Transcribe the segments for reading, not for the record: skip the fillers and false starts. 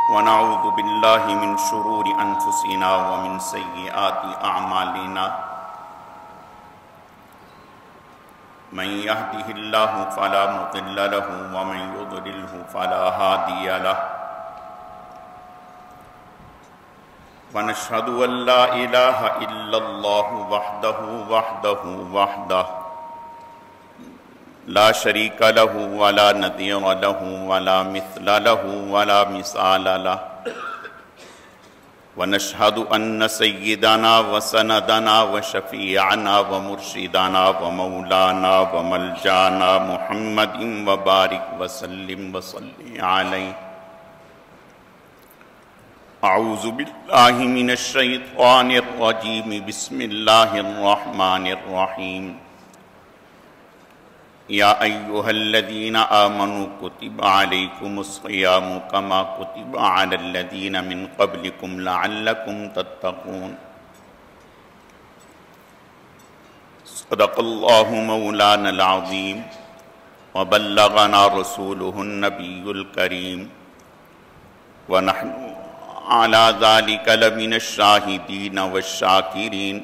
ونعوذ باللہ من شرور انفسنا ومن سیئات اعمالنا من يهده الله فلا مضل له ومن يضلله فلا هادي له ونشهد أن لا إله إلا الله وحده لا شريك له ولا نظير له ولا مثل له ولا مثال له ونشهد أن سيدنا وسندنا وشفيعنا ومرشدنا ومولانا وملجانا محمد وبارك وسلم وصلي عليه. اعوذ باللہ من الشیطان الرجیم بسم اللہ الرحمن الرحیم. یا ایہا الذین آمنوا کتب علیکم الصیام کما کتب علی الذین من قبلکم لعلکم تتقون. صدق اللہ مولانا العظیم وبلغنا رسولہ النبی الکریم ونحن على ذلك لمن الشاهدين والشاكرين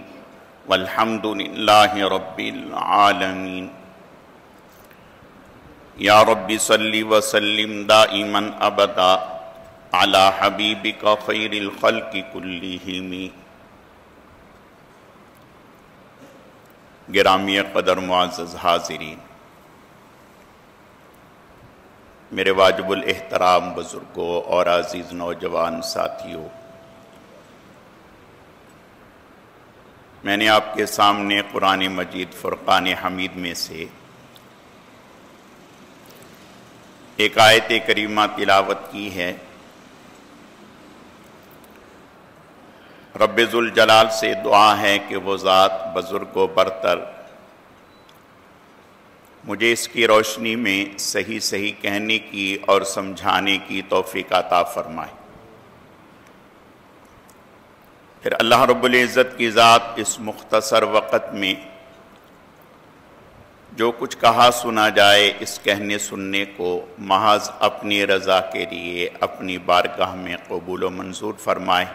والحمد لله رب العالمين. يا رب صل وسلم دائما ابدا على حبيبك خير الخلق كلهم. گرامی قدر معزز حاضرین، میرے واجب الاحترام بزرگوں اور عزیز نوجوان ساتھیوں، میں نے آپ کے سامنے قرآن مجید فرقان حمید میں سے ایک آیت کریمہ تلاوت کی ہے. رب ذوالجلال سے دعا ہے کہ وہ ذات بزرگ و برتر مجھے اس کی روشنی میں صحیح صحیح کہنے کی اور سمجھانے کی توفیق عطا فرمائے. پھر اللہ رب العزت کی ذات اس مختصر وقت میں جو کچھ کہا سنا جائے اس کہنے سننے کو محض اپنی رضا کے لیے اپنی بارگاہ میں قبول و منظور فرمائے.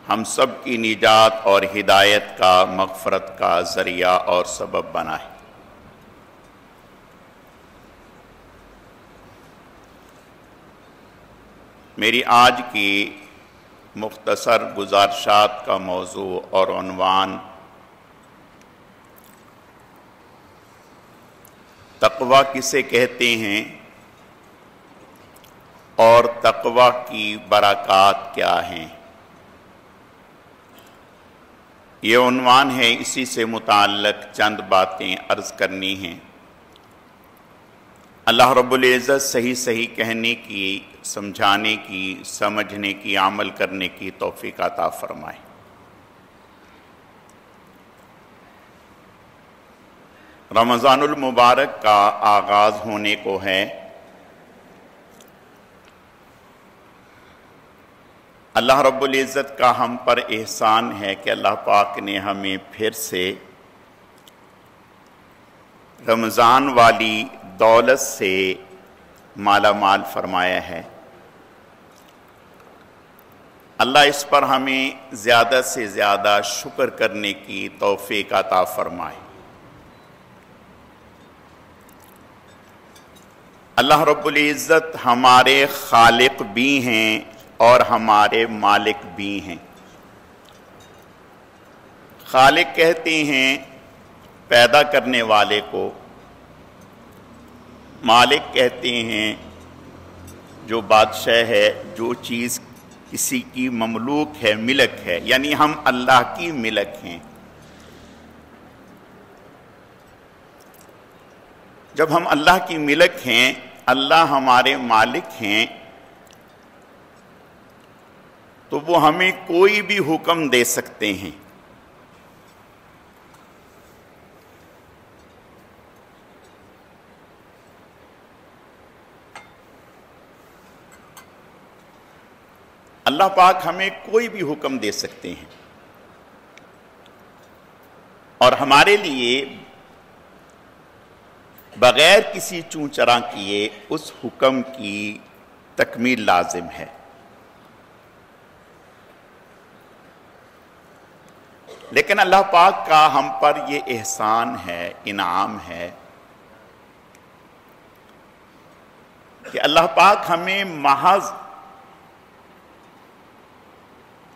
ہم سب کی نجات اور ہدایت کا، مغفرت کا ذریعہ اور سبب بنائے. میری آج کی مختصر گزارشات کا موضوع اور عنوان تقویٰ کسے کہتے ہیں اور تقویٰ کی برکات کیا ہیں، یہ عنوان ہے. اسی سے متعلق چند باتیں عرض کرنی ہیں. اللہ رب العزت صحیح صحیح کہنے کی، سمجھانے کی، سمجھنے کی، عمل کرنے کی توفیق عطا فرمائے. رمضان المبارک کا آغاز ہونے کو ہے. اللہ رب العزت کا ہم پر احسان ہے کہ اللہ پاک نے ہمیں پھر سے رمضان والی دولت سے مالا مال فرمایا ہے. اللہ اس پر ہمیں زیادہ سے زیادہ شکر کرنے کی توفیق عطا فرمائے. اللہ رب العزت ہمارے خالق بھی ہیں اور ہمارے مالک بھی ہیں. خالق کہتے ہیں پیدا کرنے والے کو، مالک کہتے ہیں جو بادشاہ ہے، جو چیز کسی کی مملوک ہے، ملک ہے، یعنی ہم اللہ کی ملک ہیں. جب ہم اللہ کی ملک ہیں، اللہ ہمارے مالک ہیں، تو وہ ہمیں کوئی بھی حکم دے سکتے ہیں. اللہ پاک ہمیں کوئی بھی حکم دے سکتے ہیں اور ہمارے لیے بغیر کسی چوں چراں کیے اس حکم کی تکمیل لازم ہے۔ لیکن اللہ پاک کا ہم پر یہ احسان ہے، انعام ہے کہ اللہ پاک ہمیں محض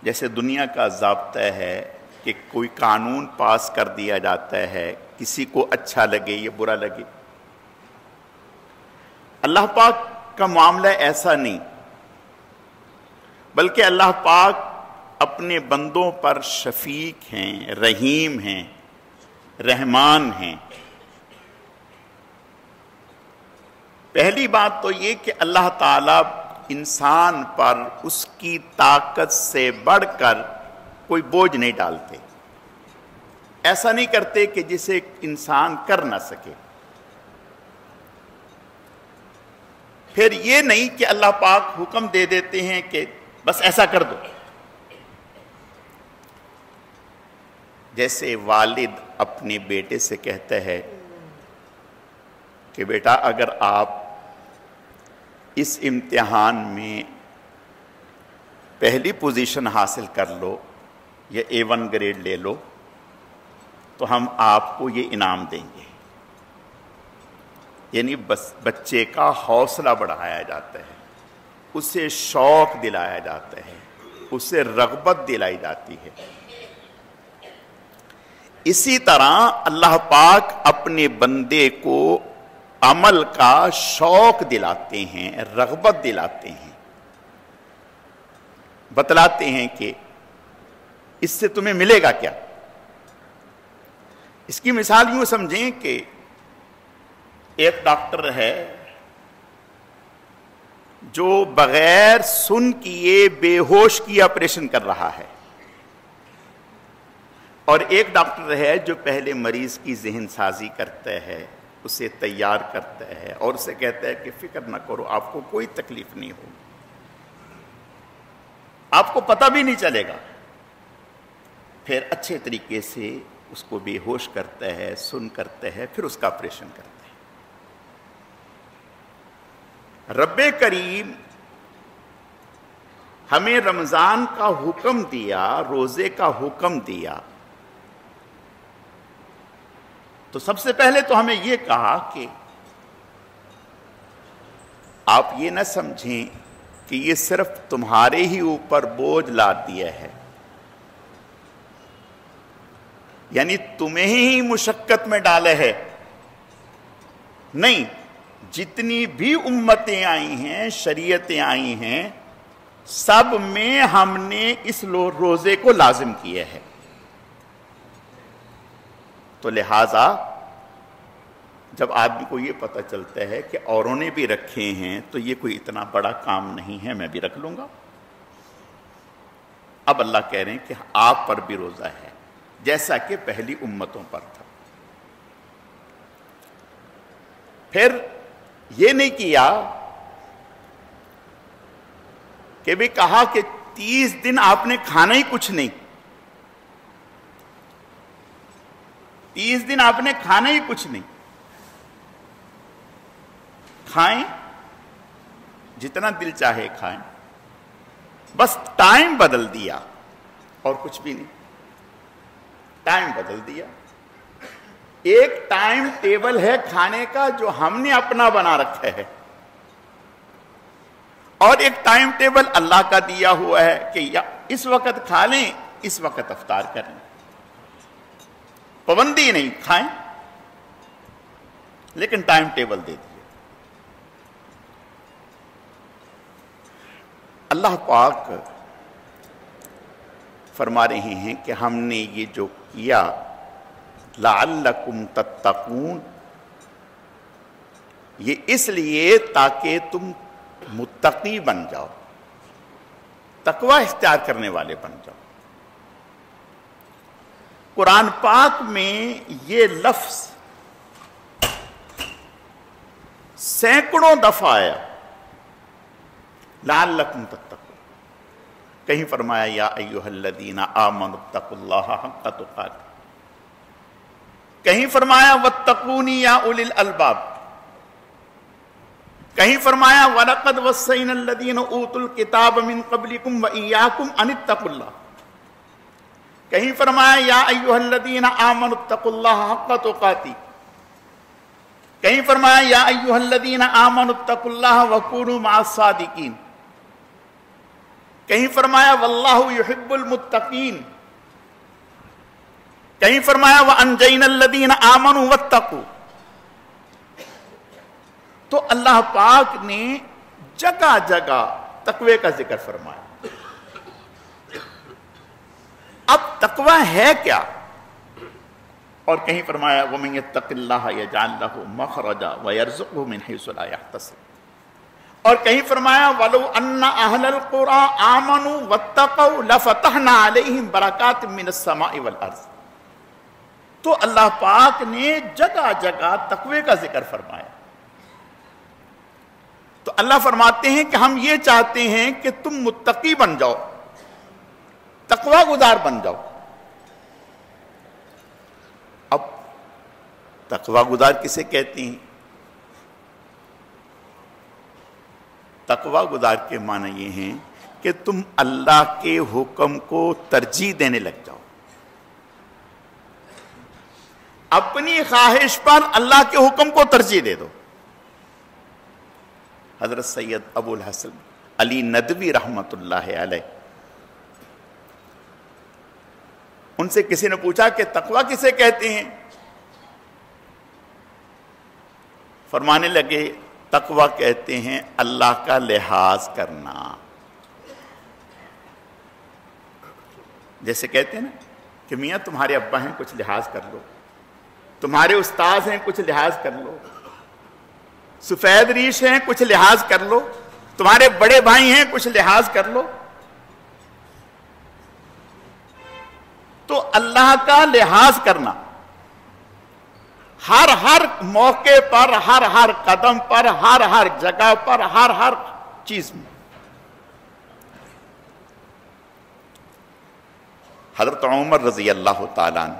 جیسے دنیا کا ضابطہ ہے کہ کوئی قانون پاس کر دیا جاتا ہے، کسی کو اچھا لگے یا برا لگے، اللہ پاک کا معاملہ ایسا نہیں، بلکہ اللہ پاک اپنے بندوں پر شفیق ہیں، رحیم ہیں، رحمان ہیں۔ پہلی بات تو یہ کہ اللہ تعالیٰ انسان پر اس کی طاقت سے بڑھ کر کوئی بوجھ نہیں ڈالتے، ایسا نہیں کرتے کہ جسے انسان کر نہ سکے۔ پھر یہ نہیں کہ اللہ پاک حکم دے دیتے ہیں کہ بس ایسا کر دو، جیسے والد اپنے بیٹے سے کہتا ہے کہ بیٹا اگر آپ اس امتحان میں پہلی پوزیشن حاصل کر لو یا A1 گریڈ لے لو تو ہم آپ کو یہ انعام دیں گے، یعنی بس بچے کا حوصلہ بڑھایا جاتا ہے، اسے شوق دلایا جاتا ہے، اسے رغبت دلائی جاتی ہے۔ اسی طرح اللہ پاک اپنے بندے کو عمل کا شوق دلاتے ہیں، رغبت دلاتے ہیں، بتلاتے ہیں کہ اس سے تمہیں ملے گا کیا۔ اس کی مثال یوں سمجھیں کہ ایک ڈاکٹر ہے جو بغیر سن کیے بے ہوش کی آپریشن کر رہا ہے، اور ایک ڈاکٹر ہے جو پہلے مریض کی ذہن سازی کرتا ہے، اسے تیار کرتا ہے اور اسے کہتا ہے کہ فکر نہ کرو، آپ کو کوئی تکلیف نہیں ہوگی، آپ کو پتہ بھی نہیں چلے گا۔ پھر اچھے طریقے سے اس کو بے ہوش کرتا ہے، سن کرتا ہے، پھر اس کا آپریشن کرتا ہے۔ رب کریم ہمیں رمضان کا حکم دیا، روزے کا حکم دیا، تو سب سے پہلے تو ہمیں یہ کہا کہ آپ یہ نہ سمجھیں کہ یہ صرف تمہارے ہی اوپر بوجھ لاد دیا ہے، یعنی تمہیں ہی مشقت میں ڈالے ہے، نہیں، جتنی بھی امتیں آئی ہیں، شریعتیں آئی ہیں، سب میں ہم نے اس روزے کو لازم کیا ہے۔ تو لہٰذا جب آدمی کو یہ پتہ چلتا ہے کہ اوروں نے بھی رکھے ہیں تو یہ کوئی اتنا بڑا کام نہیں ہے، میں بھی رکھ لوں گا۔ اب اللہ کہہ رہے ہیں کہ آپ پر بھی روزہ ہے جیسا کہ پہلی امتوں پر تھا۔ پھر یہ نہیں کیا کہ بھی کہا کہ 30 دن آپ نے کھانا ہی کچھ نہیں، 30 دن آپ نے کھانا ہی کچھ نہیں، کھائیں جتنا دل چاہے کھائیں، بس ٹائم بدل دیا اور کچھ بھی نہیں، ٹائم بدل دیا۔ ایک ٹائم ٹیبل ہے کھانے کا جو ہم نے اپنا بنا رکھا ہے، اور ایک ٹائم ٹیبل اللہ کا دیا ہوا ہے کہ اس وقت کھا لیں، اس وقت افطار کریں، پابندی نہیں، کھائیں، لیکن ٹائم ٹیبل دے دیے۔ اللہ پاک فرما رہے ہیں کہ ہم نے یہ جو کیا لعلکم تتقون، یہ اس لیے تاکہ تم متقی بن جاؤ، تقوی اختیار کرنے والے بن جاؤ۔ قرآن پاک میں یہ لفظ سینکڑوں دفعہ آیا، لعلکم تتقون۔ کہیں فرمایا یا ایھا الذین آمنوا اتقوا اللہ حق تقاتہ، کہیں فرمایا واتقونی یا اولی الالباب، کہیں فرمایا وَلَقَدْ وَصَّيْنَا الَّذِينَ أُوتُوا الْكِتَابَ مِنْ قَبْلِكُمْ وَإِيَّاكُمْ أَنِ اتَّقُوا اللَّهَ، کہیں فرمایا یا ایھا الذین آمنوا اتقوا اللہ حق تقاتہ، کہیں فرمایا یا ایھا الذین آمنوا اتقوا اللہ وکونوا مع الصادقین، کہیں فرمایا واللہ یحب المتقین، کہیں فرمایا وانجینا الذین آمنوا واتقوا۔ تو اللہ پاک نے جگہ جگہ تقوی کا ذکر فرمایا۔ اب تقوی ہے کیا؟ اور کہیں فرمایا وَمَن يَتَّقِ اللَّهَ يَجْعَلْ لَهُ مَخْرَجًا وَيَرْزُقْهُ مِنْ حَيْثُ لَا يَحْتَسِبُ، اور کہیں فرمایا وَلَوْ أَنَّ أَهْلَ الْقُرَىٰ آمَنُوا وَاتَّقَوْا لَفَتَحْنَا عَلَيْهِمْ بَرَكَاتٍ مِّنَ السَّمَاءِ وَالْأَرْضِ۔ تو اللہ پاک نے جگہ جگہ تقوی کا ذکر فرمایا۔ تو اللہ فرماتے ہیں کہ ہم یہ چاہتے ہیں کہ تم متقی بن جاؤ، تقوی گزار بن جاؤ۔ اب تقوی گزار کسے کہتے ہیں؟ تقوی گزار کے معنی یہ ہیں کہ تم اللہ کے حکم کو ترجیح دینے لگ جاؤ، اپنی خواہش پر اللہ کے حکم کو ترجیح دے دو۔ حضرت سید ابو الحسن علی ندوی رحمت اللہ علیہ، ان سے کسی نے پوچھا کہ تقوی کسے کہتے ہیں؟ فرمانے لگے تقوی کہتے ہیں اللہ کا لحاظ کرنا۔ جیسے کہتے ہیں نا کہ میاں تمہارے ابا ہیں کچھ لحاظ کر لو، تمہارے استاذ ہیں کچھ لحاظ کر لو، سفید ریش ہیں کچھ لحاظ کر لو، تمہارے بڑے بھائی ہیں کچھ لحاظ کر لو۔ تو اللہ کا لحاظ کرنا ہر موقع پر، ہر قدم پر، ہر جگہ پر، ہر چیز میں۔ حضرت عمر رضی اللہ تعالیٰ عنہ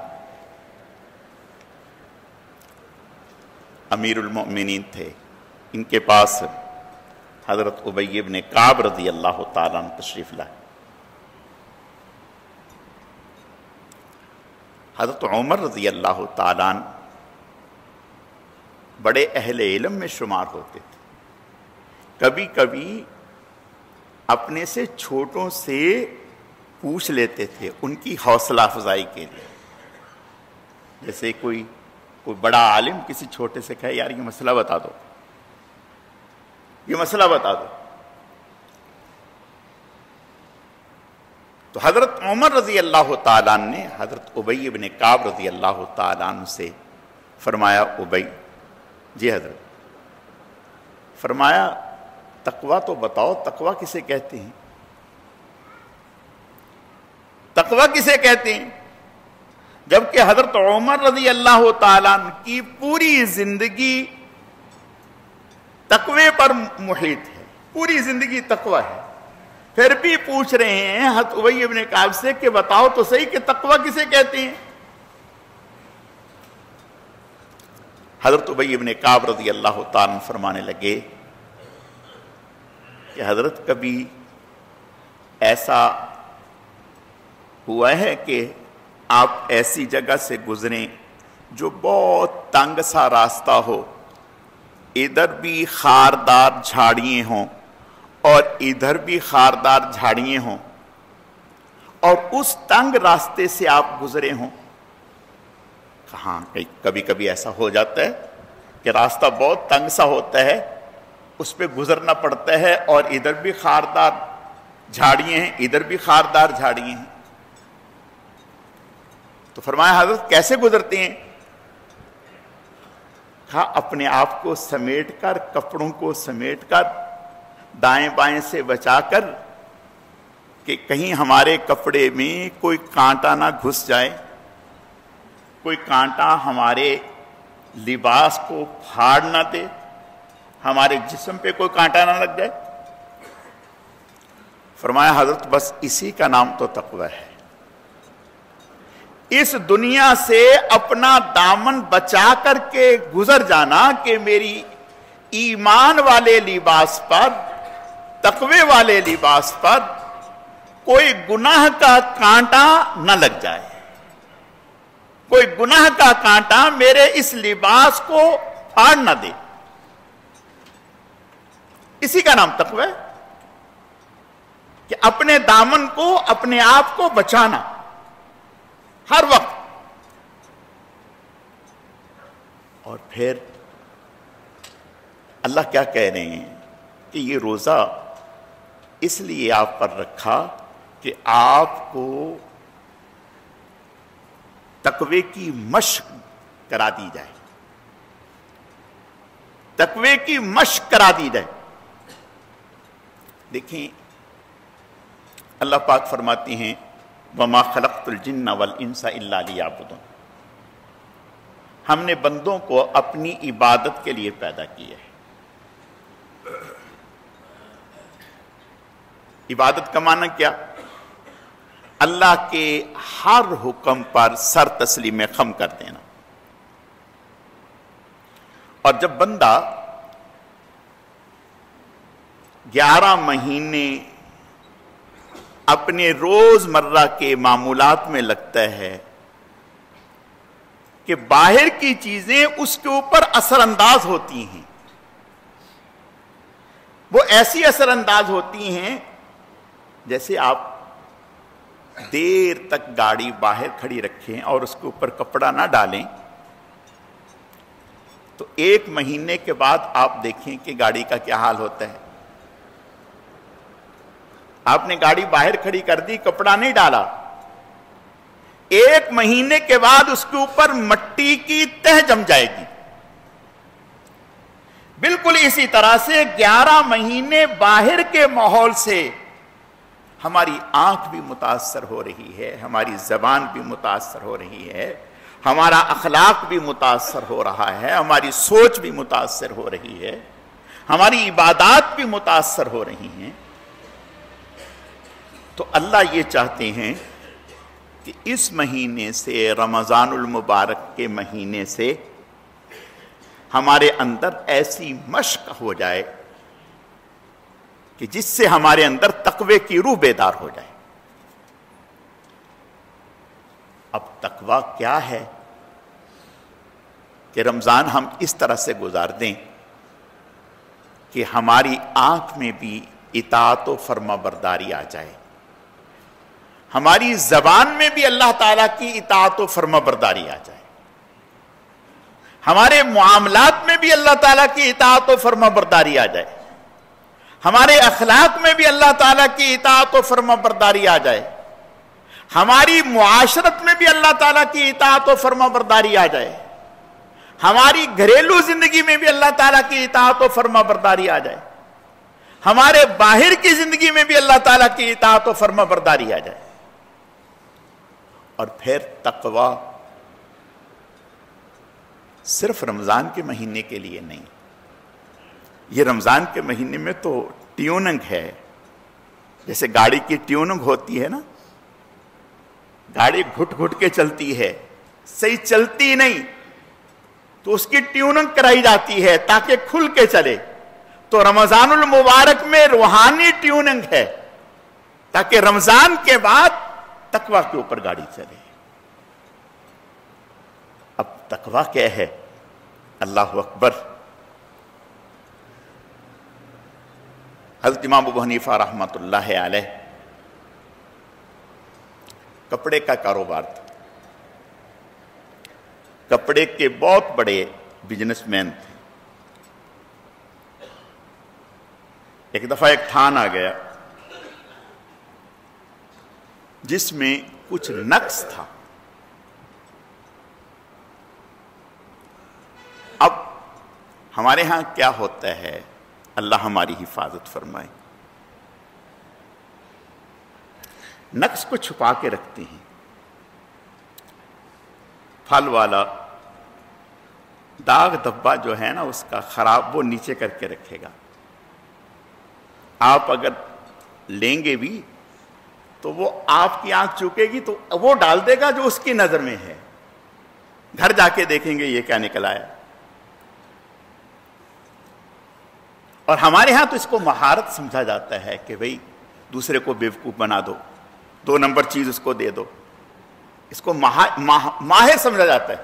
امیر المؤمنین تھے، ان کے پاس حضرت ابی بن کعب رضی اللہ تعالیٰ عنہ تشریف لائے۔ حضرت عمر رضی اللہ تعالیٰ عنہ بڑے اہل علم میں شمار ہوتے تھے، کبھی کبھی اپنے سے چھوٹوں سے پوچھ لیتے تھے ان کی حوصلہ افزائی کے لیے۔ جیسے کوئی بڑا عالم کسی چھوٹے سے کہے یار یہ مسئلہ بتا دو، یہ مسئلہ بتا دو، تو حضرت عمر رضی اللہ تعالیٰ عنہ نے حضرت ابی بن کعب رضی اللہ تعالیٰ عنہ سے فرمایا ابی، جی حضرت، فرمایا تقوی تو بتاؤ، تقوی کسے کہتے ہیں؟ تقوی کسے کہتے ہیں؟ جبکہ حضرت عمر رضی اللہ تعالیٰ عنہ کی پوری زندگی تقوی پر محیط ہے، پوری زندگی تقوی ہے، پھر بھی پوچھ رہے ہیں حضرت ابی بن کعب سے کہ بتاؤ تو صحیح کہ تقوی کسے کہتے ہیں؟ حضرت ابی بن کعب رضی اللہ تعالیٰ عنہ فرمانے لگے کہ حضرت کبھی ایسا ہوا ہے کہ آپ ایسی جگہ سے گزریں جو بہت تنگ سا راستہ ہو، ادھر بھی خاردار جھاڑیاں ہوں اور ادھر بھی خاردار جھاڑیاں ہوں، اور اس تنگ راستے سے آپ گزرے ہوں؟ کہاں کبھی کبھی ایسا ہو جاتا ہے کہ راستہ بہت تنگ سا ہوتا ہے، اس پہ گزرنا پڑتا ہے، اور ادھر بھی خاردار جھاڑیاں ہیں، ادھر بھی خاردار جھاڑیاں ہیں۔ تو فرمایا حضرت کیسے گزرتے ہیں؟ کہا اپنے آپ کو سمیٹ کر، کپڑوں کو سمیٹ کر، دائیں بائیں سے بچا کر کہ کہیں ہمارے کپڑے میں کوئی کانٹا نہ گھس جائے، کوئی کانٹا ہمارے لباس کو پھاڑ نہ دے، ہمارے جسم پہ کوئی کانٹا نہ لگ جائے۔ فرمایا حضرت بس اسی کا نام تو تقوی ہے، اس دنیا سے اپنا دامن بچا کر کے گزر جانا کہ میری ایمان والے لباس پر، تقوی والے لباس پر کوئی گناہ کا کانٹا نہ لگ جائے، کوئی گناہ کا کانٹا میرے اس لباس کو پھاڑ نہ دے. اسی کا نام تقوی ہے کہ اپنے دامن کو، اپنے آپ کو بچانا ہر وقت. اور پھر اللہ کیا کہہ رہے ہیں کہ یہ روزہ اس لیے آپ پر رکھا کہ آپ کو تقوی کی مشق کرا دی جائے، تقوی کی مشق کرا دی جائے. دیکھیں اللہ پاک فرماتی ہیں وَمَا خَلَقْتُ الْجِنَّ وَالْإِنسَ إِلَّا لِيَعْبُدُونِ، ہم نے بندوں کو اپنی عبادت کے لیے پیدا کیا ہے. عبادت کا معنی کیا؟ اللہ کے ہر حکم پر سر تسلیم خم کر دینا. اور جب بندہ 11 مہینے اپنے روز مرہ کے معمولات میں لگتا ہے کہ باہر کی چیزیں اس کے اوپر اثر انداز ہوتی ہیں، وہ ایسی اثر انداز ہوتی ہیں جیسے آپ دیر تک گاڑی باہر کھڑی رکھیں اور اس کے اوپر کپڑا نہ ڈالیں تو 1 مہینے کے بعد آپ دیکھیں کہ گاڑی کا کیا حال ہوتا ہے. آپ نے گاڑی باہر کھڑی کر دی، کپڑا نہیں ڈالا، 1 مہینے کے بعد اس کے اوپر مٹی کی تہ جم جائے گی. بالکل اسی طرح سے 11 مہینے باہر کے ماحول سے ہماری آنکھ بھی متاثر ہو رہی ہے، ہماری زبان بھی متاثر ہو رہی ہے، ہمارا اخلاق بھی متاثر ہو رہا ہے، ہماری سوچ بھی متاثر ہو رہی ہے، ہماری عبادات بھی متاثر ہو رہی ہیں. تو اللہ یہ چاہتے ہیں کہ اس مہینے سے، رمضان المبارک کے مہینے سے ہمارے اندر ایسی مشق ہو جائے کہ جس سے ہمارے اندر تقوی کی روح بیدار ہو جائے. اب تقوی کیا ہے کہ رمضان ہم اس طرح سے گزار دیں کہ ہماری آنکھ میں بھی اطاعت و فرما برداری آ جائے، ہماری زبان میں بھی اللہ تعالیٰ کی اطاعت و فرما برداری آ جائے، ہمارے معاملات میں بھی اللہ تعالیٰ کی اطاعت و فرما برداری آ جائے، ہمارے اخلاق میں بھی اللہ تعالیٰ کی اطاعت و فرما برداری آ جائے، ہماری معاشرت میں بھی اللہ تعالیٰ کی اطاعت و فرما برداری آ جائے، ہماری گھریلو زندگی میں بھی اللہ تعالیٰ کی اطاعت و فرما برداری آ جائے، ہمارے باہر کی زندگی میں بھی اللہ تعالیٰ کی اطاعت و فرما برداری آ جائے. اور پھر تقوی صرف رمضان کے مہینے کے لیے نہیں، یہ رمضان کے مہینے میں تو ٹیوننگ ہے. جیسے گاڑی کی ٹیوننگ ہوتی ہے نا، گاڑی گھٹ گھٹ کے چلتی ہے، صحیح چلتی نہیں تو اس کی ٹیوننگ کرائی جاتی ہے تاکہ کھل کے چلے. تو رمضان المبارک میں روحانی ٹیوننگ ہے تاکہ رمضان کے بعد تقوی کے اوپر گاڑی چلے. اب تقوی کیا ہے؟ اللہ اکبر. حضرت امام ابو حنیفہ رحمۃ اللہ علیہ کپڑے کا کاروبار تھا، کپڑے کے بہت بڑے بزنس مین تھے. ایک دفعہ ایک تھان آ گیا جس میں کچھ نقص تھا. اب ہمارے ہاں کیا ہوتا ہے، اللہ ہماری حفاظت فرمائے، نقص کو چھپا کے رکھتے ہیں. پھل والا داغ دھبا جو ہے نا اس کا خراب، وہ نیچے کر کے رکھے گا. آپ اگر لیں گے بھی تو وہ آپ کی آنکھ چوکے گی تو وہ ڈال دے گا جو اس کی نظر میں ہے. گھر جا کے دیکھیں گے یہ کیا نکل آیا. اور ہمارے ہاں تو اس کو مہارت سمجھا جاتا ہے کہ بھئی دوسرے کو بیوقوف بنا دو، 2 نمبر چیز اس کو دے دو، اس کو ماہر سمجھا جاتا ہے۔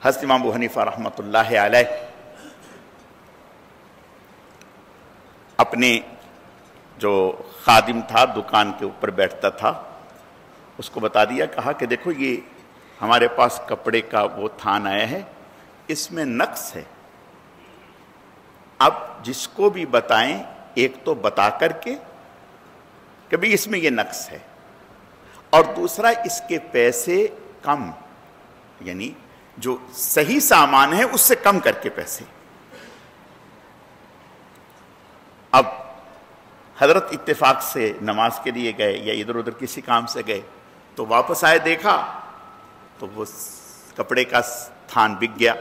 حضرت امام ابو حنیفہ رحمۃ اللہ علیہ اپنے جو خادم تھا دکان کے اوپر بیٹھتا تھا اس کو بتا دیا، کہا کہ دیکھو یہ ہمارے پاس کپڑے کا وہ تھان آیا ہے، اس میں نقص ہے، اب جس کو بھی بتائیں ایک تو بتا کر کے کہ بھی اس میں یہ نقص ہے، اور دوسرا اس کے پیسے کم، یعنی جو صحیح سامان ہے اس سے کم کر کے پیسے۔ اب حضرت اتفاق سے نماز کے لیے گئے یا ادھر ادھر کسی کام سے گئے تو واپس آئے، دیکھا تو وہ کپڑے کا تھان بک گیا،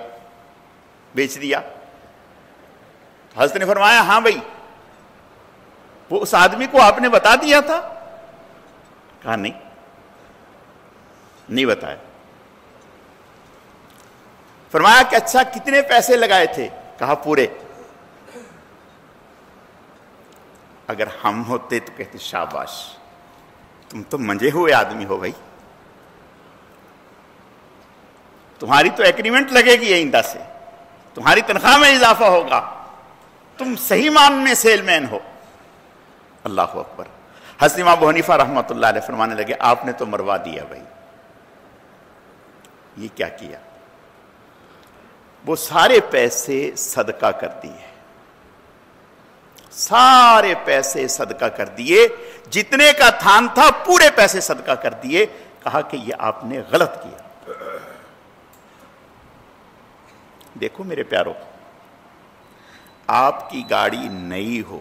بیچ دیا۔ حضرت نے فرمایا ہاں بھائی وہ اس آدمی کو آپ نے بتا دیا تھا؟ کہا نہیں بتایا۔ فرمایا کہ اچھا کتنے پیسے لگائے تھے؟ کہا پورے۔ اگر ہم ہوتے تو کہتے شاباش تم تو منجے ہوئے آدمی ہو بھائی، تمہاری تو ایگریمنٹ لگے گی آئندہ سے، تمہاری تنخواہ میں اضافہ ہوگا، تم صحیح معنی میں سیل مین ہو۔ اللہ اکبر۔ حضرت امام ابو حنیفہ رحمۃ اللہ علیہ فرمانے لگے آپ نے تو مروا دیا بھائی، یہ کیا کیا؟ وہ سارے پیسے صدقہ کر دیے، سارے پیسے صدقہ کر دیے، جتنے کا تھان تھا پورے پیسے صدقہ کر دیے۔ کہا کہ یہ آپ نے غلط کیا۔ دیکھو میرے پیارو، آپ کی گاڑی نئی ہو،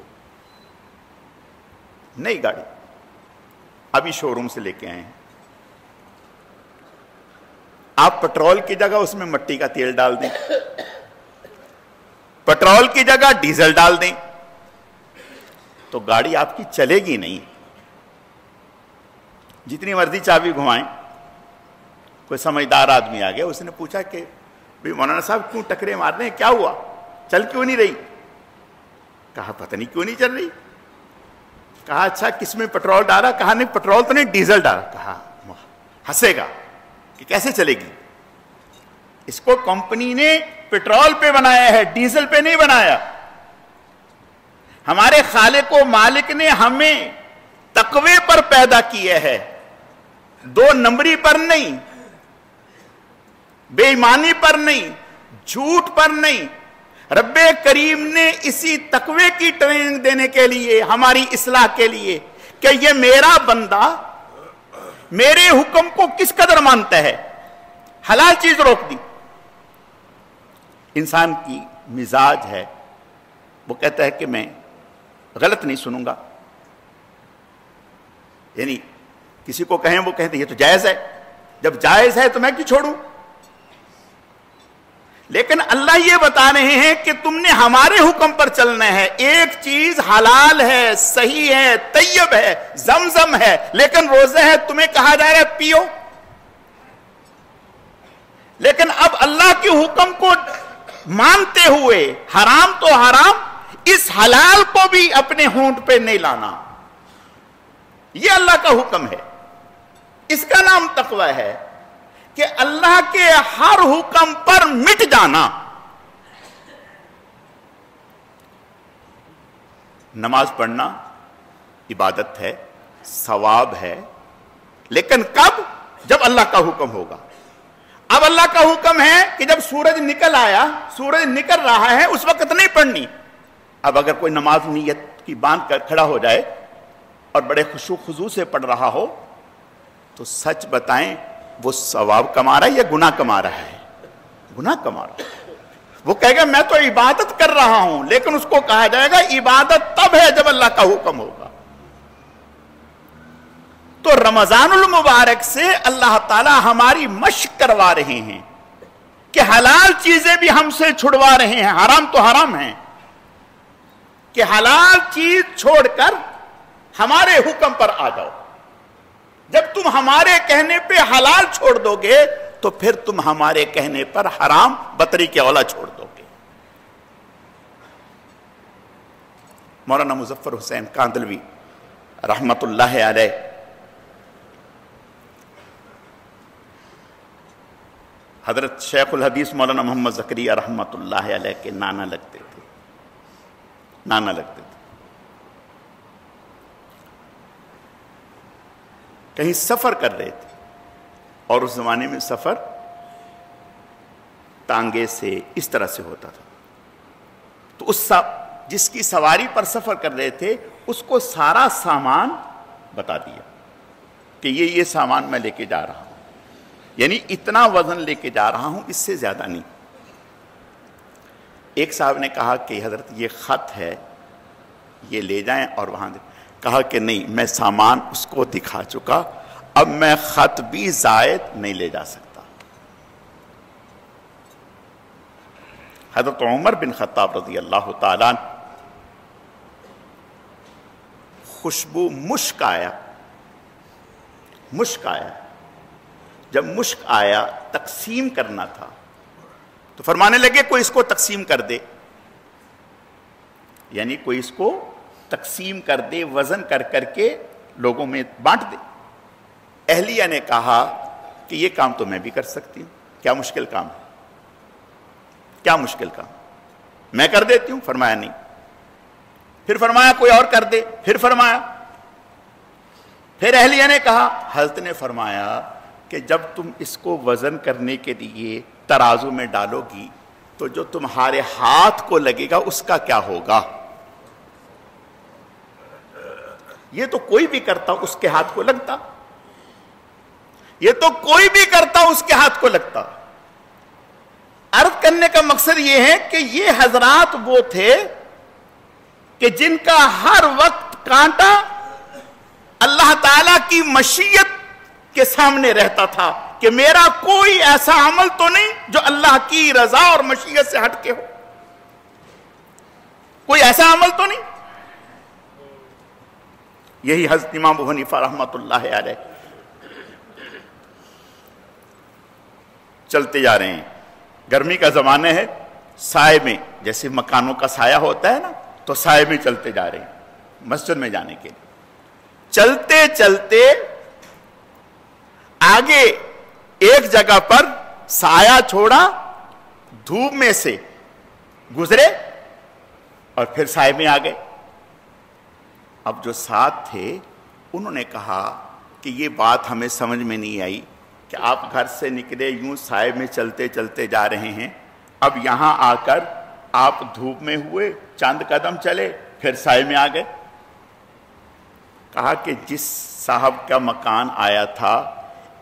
نئی گاڑی ابھی شو روم سے لے کے آئے ہیں، آپ پٹرول کی جگہ اس میں مٹی کا تیل ڈال دیں، پٹرول کی جگہ ڈیزل ڈال دیں، تو گاڑی آپ کی چلے گی نہیں، جتنی مرضی چابی گھمائیں۔ کوئی سمجھدار آدمی آ گیا، اس نے پوچھا کہ بھئی مولانا صاحب کیوں ٹکرے مار رہے ہیں، کیا ہوا، چل کیوں نہیں رہی؟ کہا پتہ نہیں کیوں نہیں چل رہی۔ کہا اچھا کس میں پٹرول ڈالا؟ کہا نہیں پٹرول تو نہیں ڈیزل ڈالا۔ کہا ہنسے گا کہ کیسے چلے گی، اس کو کمپنی نے پٹرول پہ بنایا ہے، ڈیزل پہ نہیں بنایا۔ ہمارے خالق و مالک نے ہمیں تقوی پر پیدا کیے ہے، 2 نمبری پر نہیں، بے ایمانی پر نہیں، جھوٹ پر نہیں۔ رب کریم نے اسی تقوی کی ٹریننگ دینے کے لیے، ہماری اصلاح کے لیے، کہ یہ میرا بندہ میرے حکم کو کس قدر مانتا ہے، حلال چیز روک دی۔ انسان کی مزاج ہے، وہ کہتا ہے کہ میں غلط نہیں سنوں گا، یعنی کسی کو کہیں وہ کہتے ہیں یہ تو جائز ہے، جب جائز ہے تو میں کیوں چھوڑوں؟ لیکن اللہ یہ بتا رہے ہیں کہ تم نے ہمارے حکم پر چلنا ہے، ایک چیز حلال ہے، صحیح ہے، طیب ہے، زمزم ہے، لیکن روزہ ہے، تمہیں کہا جائے گا پیو۔ لیکن اب اللہ کے حکم کو مانتے ہوئے حرام تو حرام، اس حلال کو بھی اپنے ہونٹ پہ نہیں لانا، یہ اللہ کا حکم ہے۔ اس کا نام تقوی ہے کہ اللہ کے ہر حکم پر مٹ جانا۔ نماز پڑھنا عبادت ہے، ثواب ہے، لیکن کب؟ جب اللہ کا حکم ہوگا۔ اب اللہ کا حکم ہے کہ جب سورج نکل آیا، سورج نکل رہا ہے، اس وقت نہیں پڑھنی۔ اب اگر کوئی نماز نیت کی باندھ کر کھڑا ہو جائے اور بڑے خشوع خضوع سے پڑھ رہا ہو تو سچ بتائیں وہ ثواب کما رہا ہے یا گناہ کما رہا ہے؟ گناہ کما رہا ہے۔ وہ کہے گا میں تو عبادت کر رہا ہوں، لیکن اس کو کہا جائے گا عبادت تب ہے جب اللہ کا حکم ہوگا۔ تو رمضان المبارک سے اللہ تعالی ہماری مشق کروا رہے ہیں کہ حلال چیزیں بھی ہم سے چھڑوا رہے ہیں، حرام تو حرام ہیں، کہ حلال چیز چھوڑ کر ہمارے حکم پر آ جاؤ۔ جب تم ہمارے کہنے پہ حلال چھوڑ دو گے تو پھر تم ہمارے کہنے پر حرام بطری کے اولا چھوڑ دو گے۔ مولانا مظفر حسین کاندلوی رحمت اللہ علیہ حضرت شیخ الحدیث مولانا محمد زکریا رحمت اللہ علیہ کے نانا لگتے تھے، نانا لگتے تھے۔ کہیں سفر کر رہے تھے، اور اس زمانے میں سفر ٹانگے سے اس طرح سے ہوتا تھا، تو اس جس کی سواری پر سفر کر رہے تھے اس کو سارا سامان بتا دیا کہ یہ سامان میں لے کے جا رہا ہوں، یعنی اتنا وزن لے کے جا رہا ہوں، اس سے زیادہ نہیں۔ ایک صاحب نے کہا کہ حضرت یہ خط ہے، یہ لے جائیں اور وہاں دے۔ کہا کہ نہیں، میں سامان اس کو دکھا چکا، اب میں خط بھی زائد نہیں لے جا سکتا۔ حضرت عمر بن خطاب رضی اللہ تعالیٰ خوشبو مشک آیا، مشک آیا، جب مشک آیا تقسیم کرنا تھا تو فرمانے لگے کوئی اس کو تقسیم کر دے، یعنی کوئی اس کو تقسیم کر دے، وزن کر کر کے لوگوں میں بانٹ دے۔ اہلیہ نے کہا کہ یہ کام تو میں بھی کر سکتی ہوں، کیا مشکل کام ہے، کیا مشکل کام، میں کر دیتی ہوں۔ فرمایا نہیں، پھر فرمایا کوئی اور کر دے، پھر فرمایا، پھر اہلیہ نے کہا، حضرت نے فرمایا کہ جب تم اس کو وزن کرنے کے لیے ترازو میں ڈالو گی تو جو تمہارے ہاتھ کو لگے گا اس کا کیا ہوگا؟ یہ تو کوئی بھی کرتا اس کے ہاتھ کو لگتا، یہ تو کوئی بھی کرتا اس کے ہاتھ کو لگتا۔ عرض کرنے کا مقصد یہ ہے کہ یہ حضرات وہ تھے کہ جن کا ہر وقت کانٹا اللہ تعالی کی مشیت کے سامنے رہتا تھا کہ میرا کوئی ایسا عمل تو نہیں جو اللہ کی رضا اور مشیت سے ہٹ کے ہو، کوئی ایسا عمل تو نہیں۔ یہی حضرت امام ابو حنیفہ رحمت اللہ علیہ چلتے جا رہے ہیں، گرمی کا زمانہ ہے، سائے میں، جیسے مکانوں کا سایہ ہوتا ہے نا، تو سائے میں چلتے جا رہے ہیں مسجد میں جانے کے لیے۔ چلتے چلتے آگے ایک جگہ پر سایہ چھوڑا، دھوپ میں سے گزرے اور پھر سائے میں آ گئے۔ اب جو ساتھ تھے انہوں نے کہا کہ یہ بات ہمیں سمجھ میں نہیں آئی کہ آپ گھر سے نکلے یوں سائے میں چلتے چلتے جا رہے ہیں، اب یہاں آ کر آپ دھوپ میں ہوئے، چند قدم چلے، پھر سائے میں آ گئے۔ کہا کہ جس صاحب کا مکان آیا تھا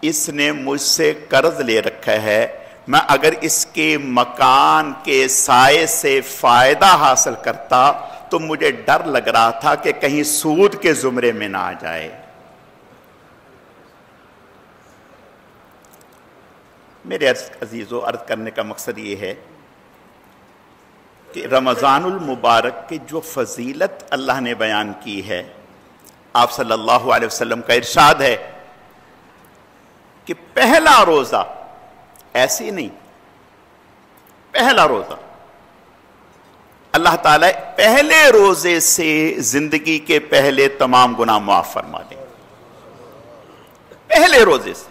اس نے مجھ سے قرض لے رکھا ہے، میں اگر اس کے مکان کے سائے سے فائدہ حاصل کرتا تو مجھے ڈر لگ رہا تھا کہ کہیں سود کے زمرے میں نہ آ جائے۔ میرے عزیزو، عرض کرنے کا مقصد یہ ہے کہ رمضان المبارک کی جو فضیلت اللہ نے بیان کی ہے، آپ صلی اللہ علیہ وسلم کا ارشاد ہے کہ پہلا روزہ، ایسے نہیں، پہلا روزہ اللہ تعالیٰ پہلے روزے سے زندگی کے پہلے تمام گناہ معاف فرما دیں۔ پہلے روزے سے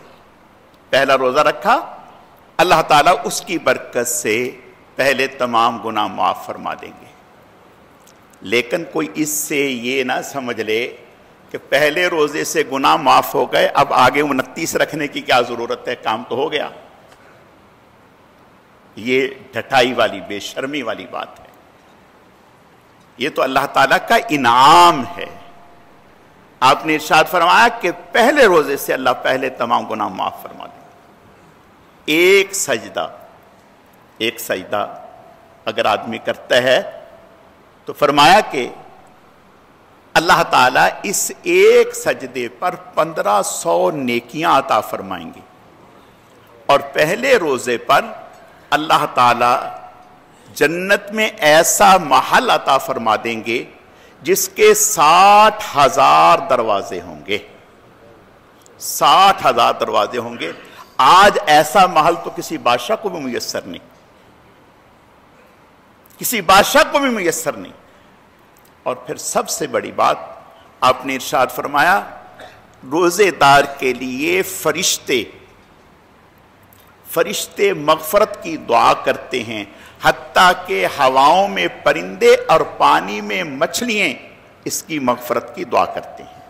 پہلا روزہ رکھا، اللہ تعالیٰ اس کی برکت سے پہلے تمام گناہ معاف فرما دیں گے۔ لیکن کوئی اس سے یہ نہ سمجھ لے کہ پہلے روزے سے گناہ معاف ہو گئے، اب آگے 29 رکھنے کی کیا ضرورت ہے، کام تو ہو گیا۔ یہ ڈھٹائی والی، بے شرمی والی بات ہے۔ یہ تو اللہ تعالیٰ کا انعام ہے۔ آپ نے ارشاد فرمایا کہ پہلے روزے سے اللہ پہلے تمام گناہ معاف فرما دیں۔ ایک سجدہ اگر آدمی کرتا ہے تو فرمایا کہ اللہ تعالیٰ اس ایک سجدے پر 1500 نیکیاں عطا فرمائیں گے، اور پہلے روزے پر اللہ تعالیٰ جنت میں ایسا محل عطا فرما دیں گے جس کے 60,000 دروازے ہوں گے۔ 60,000 دروازے ہوں گے۔ آج ایسا محل تو کسی بادشاہ کو بھی میسر نہیں، کسی بادشاہ کو بھی میسر نہیں۔ اور پھر سب سے بڑی بات آپ نے ارشاد فرمایا روزے دار کے لیے فرشتے مغفرت کی دعا کرتے ہیں، حتیٰ کہ ہواؤں میں پرندے اور پانی میں مچھلیاں اس کی مغفرت کی دعا کرتے ہیں۔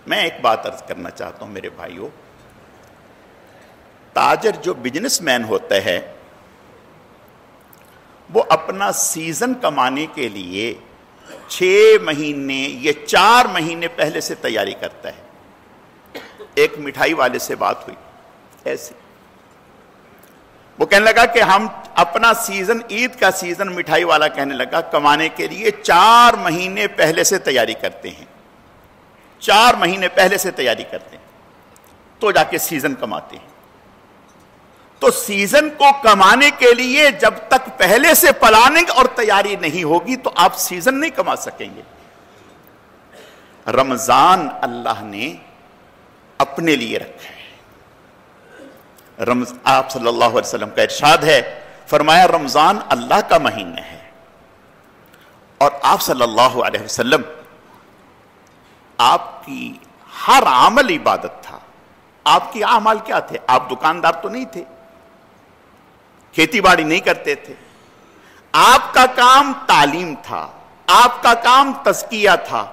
میں ایک بات عرض کرنا چاہتا ہوں میرے بھائیوں، تاجر جو بزنس مین ہوتا ہے وہ اپنا سیزن کمانے کے لیے 6 مہینے یا 4 مہینے پہلے سے تیاری کرتا ہے۔ ایک مٹھائی والے سے بات ہوئی ایسے، وہ کہنے لگا کہ ہم اپنا سیزن، عید کا سیزن، مٹھائی والا کہنے لگا کمانے کے لیے 4 مہینے پہلے سے تیاری کرتے ہیں، 4 مہینے پہلے سے تیاری کرتے ہیں تو جا کے سیزن کماتے ہیں۔ تو سیزن کو کمانے کے لیے جب تک پہلے سے پلاننگ اور تیاری نہیں ہوگی تو آپ سیزن نہیں کما سکیں گے۔ رمضان اللہ نے اپنے لیے رکھا ہے۔ آپ صلی اللہ علیہ وسلم کا ارشاد ہے، فرمایا رمضان اللہ کا مہینہ ہے، اور آپ صلی اللہ علیہ وسلم آپ کی ہر عمل عبادت تھا۔ آپ کی اعمال کیا تھے؟ آپ دکاندار تو نہیں تھے، کھیتی باڑی نہیں کرتے تھے، آپ کا کام تعلیم تھا، آپ کا کام تزکیہ تھا،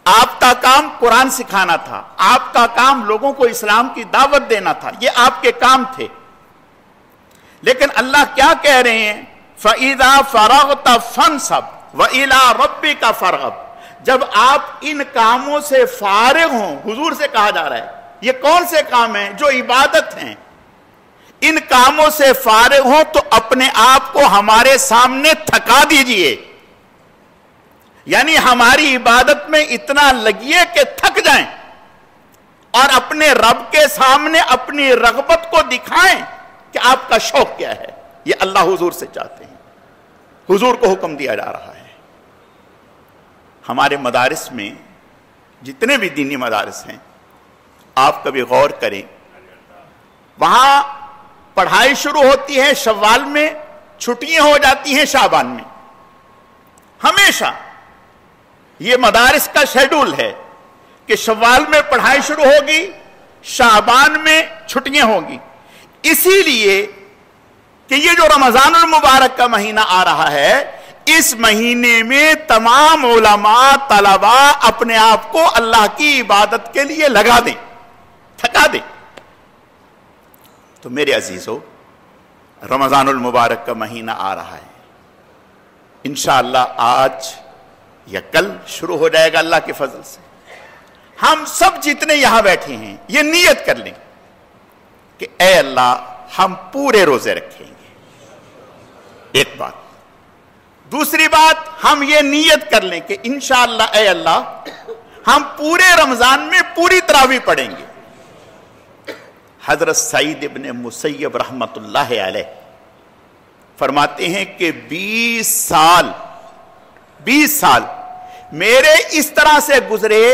آپ کا کام قرآن سکھانا تھا، آپ کا کام لوگوں کو اسلام کی دعوت دینا تھا، یہ آپ کے کام تھے۔ لیکن اللہ کیا کہہ رہے ہیں؟ فَإِذَا فَرَغْتَ فَانْصَبْ وَإِلَىٰ رَبِّكَ فَارْغَب۔ جب آپ ان کاموں سے فارغ ہوں، حضور سے کہا جا رہا ہے یہ کون سے کام ہیں؟ جو عبادت ہیں، ان کاموں سے فارغ ہوں تو اپنے آپ کو ہمارے سامنے تھکا دیجئے، یعنی ہماری عبادت میں اتنا لگیے کہ تھک جائیں اور اپنے رب کے سامنے اپنی رغبت کو دکھائیں کہ آپ کا شوق کیا ہے۔ یہ اللہ حضور سے چاہتے ہیں، حضور کو حکم دیا جا رہا ہے۔ ہمارے مدارس میں جتنے بھی دینی مدارس ہیں آپ کبھی غور کریں، وہاں پڑھائی شروع ہوتی ہے شوال میں، چھٹیاں ہو جاتی ہیں شعبان میں۔ ہمیشہ یہ مدارس کا شیڈول ہے کہ شوال میں پڑھائی شروع ہوگی، شعبان میں چھٹیاں ہوگی، اسی لیے کہ یہ جو رمضان المبارک کا مہینہ آ رہا ہے، اس مہینے میں تمام علماء طلباء اپنے آپ کو اللہ کی عبادت کے لیے لگا دیں، تھکا دیں۔ تو میرے عزیزو، رمضان المبارک کا مہینہ آ رہا ہے، انشاءاللہ آج یا کل شروع ہو جائے گا اللہ کے فضل سے۔ ہم سب جتنے یہاں بیٹھے ہیں یہ نیت کر لیں کہ اے اللہ ہم پورے روزے رکھیں گے، ایک بات۔ دوسری بات، ہم یہ نیت کر لیں کہ انشاءاللہ اے اللہ ہم پورے رمضان میں پوری تراویح پڑھیں گے۔ حضرت سعید ابن مسیب رحمت اللہ علیہ فرماتے ہیں کہ 20 سال میرے اس طرح سے گزرے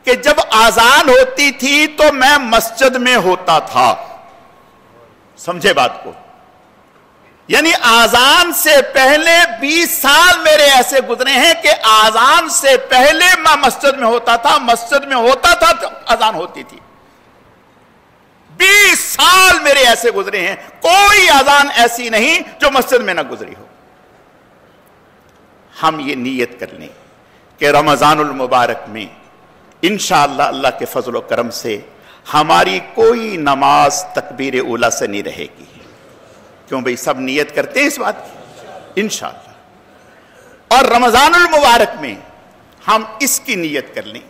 کہ جب آذان ہوتی تھی تو میں مسجد میں ہوتا تھا۔ سمجھے بات کو؟ یعنی آذان سے پہلے 20 سال میرے ایسے گزرے ہیں کہ آذان سے پہلے میں مسجد میں ہوتا تھا، مسجد میں ہوتا تھا تو آذان ہوتی تھی۔ 20 سال میرے ایسے گزرے ہیں، کوئی آذان ایسی نہیں جو مسجد میں نہ گزری ہو۔ ہم یہ نیت کر لیں کہ رمضان المبارک میں انشاءاللہ اللہ کے فضل و کرم سے ہماری کوئی نماز تکبیر اولیٰ سے نہیں رہے گی۔ کیوں بھئی سب نیت کرتے ہیں اس بات کی؟ انشاءاللہ۔ اور رمضان المبارک میں ہم اس کی نیت کر لیں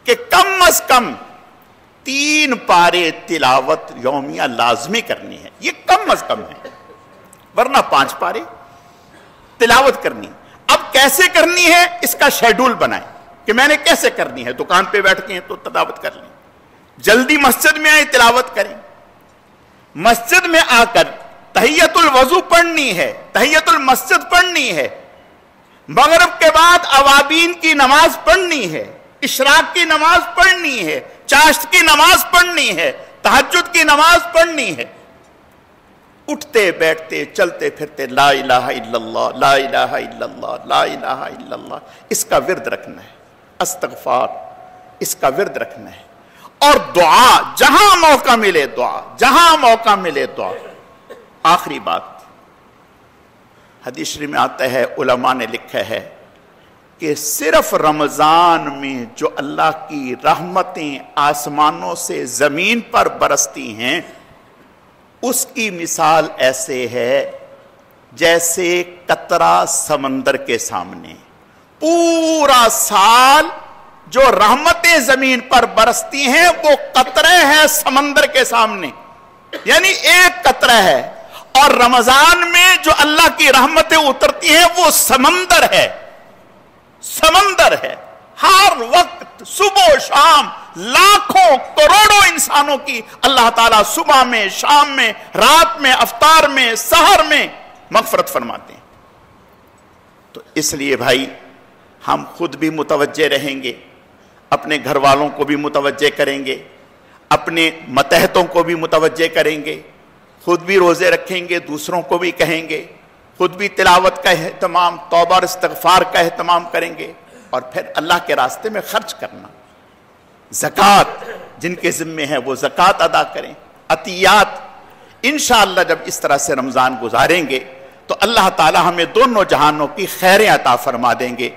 کہ کم از کم 3 پارے تلاوت یومیہ لازمی کرنی ہے، یہ کم از کم ہے، ورنہ 5 پارے تلاوت کرنی۔ اب کیسے کرنی ہے اس کا شیڈول بنائیں کہ میں نے کیسے کرنی ہے۔ دکان پہ بیٹھ کے ہیں تو تلاوت کر لیں، جلدی مسجد میں آئیں تلاوت کریں، مسجد میں آ کر تحیت الوضو پڑھنی ہے، تحیت المسجد پڑھنی ہے، مغرب کے بعد اوابین کی نماز پڑھنی ہے، اشراق کی نماز پڑھنی ہے، چاشت کی نماز پڑھنی ہے، تہجد کی نماز پڑھنی ہے۔ اٹھتے بیٹھتے چلتے پھرتے لا الہ الا اللہ لا الہ الا اللہ لا الہ الا اللہ، اس کا ورد رکھنا ہے، استغفار اس کا ورد رکھنا ہے، اور دعا جہاں موقع ملے دعا، جہاں موقع ملے دعا۔ آخری بات، حدیث شریف میں آتا ہے، علماء نے لکھا ہے کہ صرف رمضان میں جو اللہ کی رحمتیں آسمانوں سے زمین پر برستی ہیں، اس کی مثال ایسے ہے جیسے قطرہ سمندر کے سامنے۔ پورا سال جو رحمتیں زمین پر برستی ہیں وہ قطرے ہیں سمندر کے سامنے، یعنی ایک قطرہ ہے، اور رمضان میں جو اللہ کی رحمتیں اترتی ہیں وہ سمندر ہے، سمندر ہے۔ ہر وقت صبح و شام لاکھوں کروڑوں انسانوں کی اللہ تعالیٰ صبح میں، شام میں، رات میں، افطار میں، سحر میں مغفرت فرماتے ہیں۔ تو اس لیے بھائی ہم خود بھی متوجہ رہیں گے، اپنے گھر والوں کو بھی متوجہ کریں گے، اپنے ماتحتوں کو بھی متوجہ کریں گے، خود بھی روزے رکھیں گے، دوسروں کو بھی کہیں گے، خود بھی تلاوت کا اہتمام، توبہ اور استغفار کا اہتمام کریں گے، اور پھر اللہ کے راستے میں خرچ کرنا، زکوٰۃ جن کے ذمے ہے وہ زکوٰۃ ادا کریں، عطیات۔ انشاءاللہ جب اس طرح سے رمضان گزاریں گے تو اللہ تعالی ہمیں دونوں جہانوں کی خیریں عطا فرما دیں گے۔